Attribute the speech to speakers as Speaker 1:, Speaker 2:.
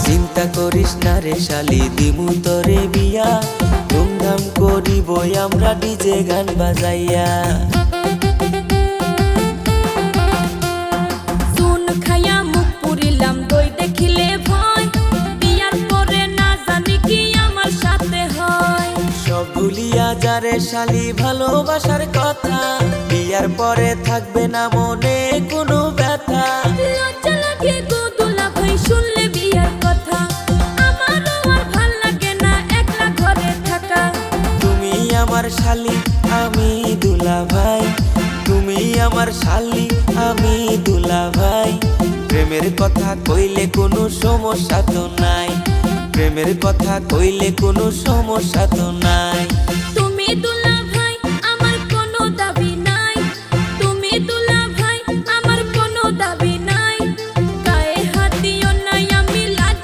Speaker 1: চিন্তা করিস না রে শালি, দিমু তোরে বিয়া, ধুমধাম করিব আমরা ডিজে গান বাজাইয়া।
Speaker 2: চুন খাইয়া মুখ পুরিলাম, দই দেখিলে ভয়, বিয়ার পরে না জানি কি আমার সাথে হয়।
Speaker 1: সব ভুলিয়া যারে শালি ভালোবাসার কথা, বিয়ার পরে থাকবে না মনে কোনো ব্যথা।
Speaker 2: লজ্জা লাগে গো দুলা ভাই শুনলে বিয়ার কথা, আমারও আর ভাল লাগে না একলা ঘরে থাকা।
Speaker 1: তুমি আমার শালি আমি দুলা ভাই, তুমি আমার শালি আমি দুলা ভাই। প্রেমের কথা কইলে কোনো সমস্যা তো নাই, প্রেমের কথা কইলে কোনো সমস্যা তো নাই।
Speaker 2: তুমি দুলা